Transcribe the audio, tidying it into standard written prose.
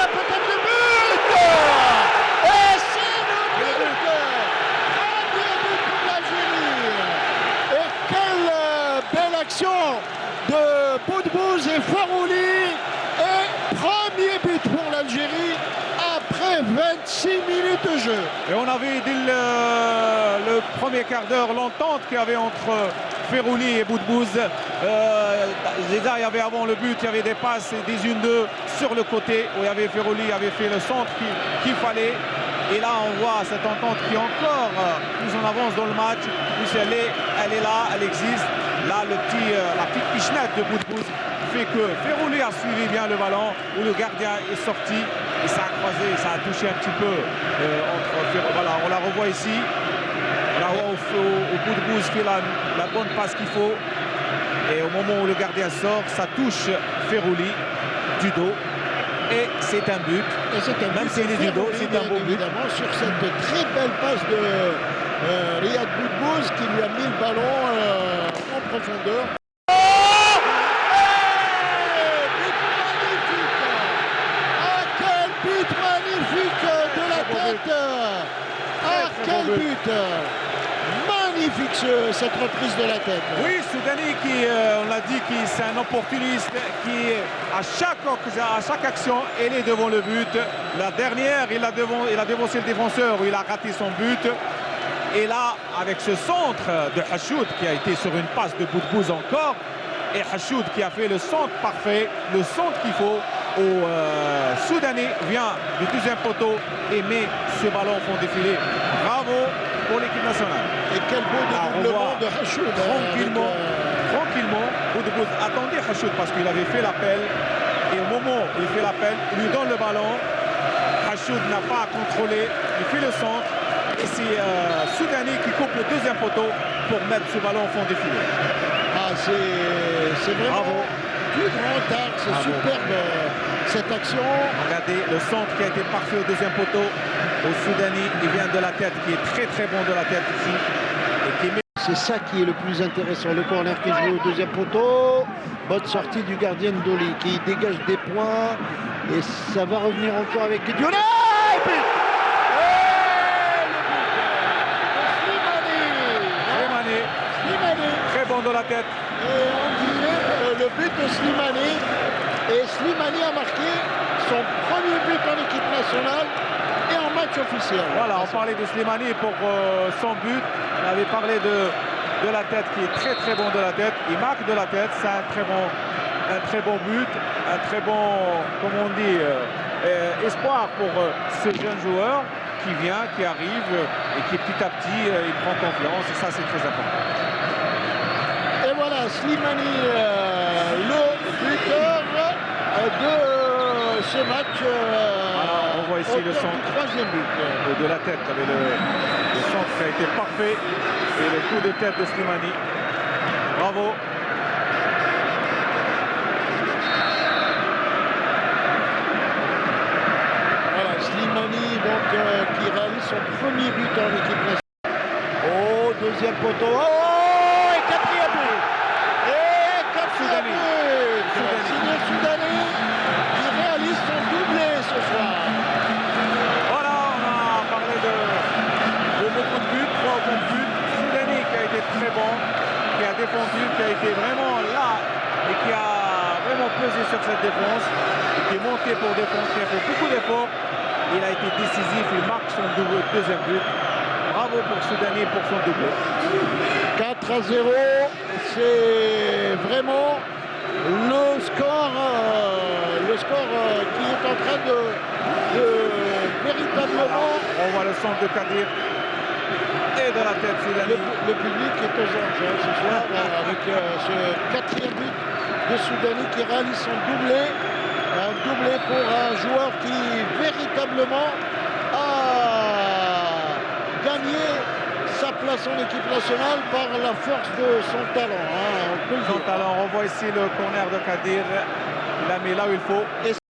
a peut-être le but. Et c'est le but. Premier but pour l'Algérie. Et quelle belle action de Boudbouz et Farouli. Et premier but pour l'Algérie après 26 minutes de jeu. Et on avait dès le premier quart d'heure l'entente qu'il y avait entre Ferrouli et Boudbouz. Déjà, il y avait avant le but, il y avait des passes et des 1-2 sur le côté où il y avait Ferrouli avait fait le centre qu'il fallait. Et là, on voit cette entente qui est encore plus en avance dans le match. Plus elle est là, elle existe. Là, la petite pichenette de Boudbouz fait que Ferrouli a suivi bien le ballon, où le gardien est sorti et ça a croisé, ça a touché un petit peu entre Ferrouli. Voilà, on la revoit ici. Là où Boudbouz fait la bonne passe qu'il faut. Et au moment où le gardien sort, ça touche Ferrouli du dos. Et c'est un but. Même s'il est du dos, c'est un bon but. Évidemment, sur cette très belle passe de Riyad Boudbouz qui lui a mis le ballon en profondeur. But magnifique de la tête. Ah, quel but. Magnifique cette reprise de la tête. Oui, Soudani qui, on l'a dit, c'est un opportuniste qui, à chaque action, il est devant le but. La dernière, il a dévancé le défenseur où il a raté son but. Et là, avec ce centre de Hachoud qui a été sur une passe de Boudbouz encore, et Hachoud qui a fait le centre parfait, le centre qu'il faut, au Soudanais vient du deuxième poteau et met ce ballon au fond défilé. Bravo pour l'équipe nationale. Et quel beau dédoublement de Hachoud. Tranquillement, Boudbouz attendait Hachoud parce qu'il avait fait l'appel. Et au moment où il fait l'appel, il lui donne le ballon. Hachoud n'a pas à contrôler, il fait le centre. Et c'est Soudani qui coupe le deuxième poteau pour mettre ce ballon au fond défilé. Ah, c'est vraiment bravo. Du grand art, c'est superbe cette action. Regardez le centre qui a été parfait au deuxième poteau. Au Soudani, il vient de la tête, qui est très très bon de la tête ici. C'est ça qui est le plus intéressant. Le corner qui joue au deuxième poteau. Bonne sortie du gardien Ndoli qui dégage des points. Et ça va revenir encore avec Guediouna. Très bon de la tête. Et on dirait le but de Slimani. Et Slimani a marqué son premier but en équipe nationale et en match officiel. Voilà, on parlait de Slimani pour son but. On avait parlé de la tête qui est très très bon de la tête. Il marque de la tête, c'est un très bon but, un très bon, comme on dit, espoir pour ce jeune joueur qui vient, qui arrive et qui petit à petit il prend confiance et ça c'est très important. Et voilà, Slimani, le buteur de ce match. Alors, on voit ici le centre. Troisième but. De la tête, avec le centre qui a été parfait et le coup de tête de Slimani. Bravo. Voilà, Slimani donc, qui réalise son premier but en équipe nationale. Oh, deuxième poteau. Oh, et quatrième but. Et quatrième but. Signé Soudani qui réalise son doublé ce soir. Voilà, on a parlé de beaucoup de buts, 3 bons buts. Soudani qui a été très bon, qui a défendu, qui a été vraiment là et qui a vraiment pesé sur cette défense, et qui est monté pour défendre, qui a fait beaucoup d'efforts. Il a été décisif, il marque son deuxième but. Bravo pour Soudani pour son doublé. 4-0, c'est vraiment le score qui est en train de véritablement... On voit le centre de Kadir et de la tête Soudani. Le public est aux anges ce soir avec ce quatrième but de Soudani qui réalise son doublé. Un doublé pour un joueur qui véritablement a gagné sa place en équipe nationale par la force de son talent. On peut le dire. On revoit ici le corner de Kadir. Il l'a mis là où il faut.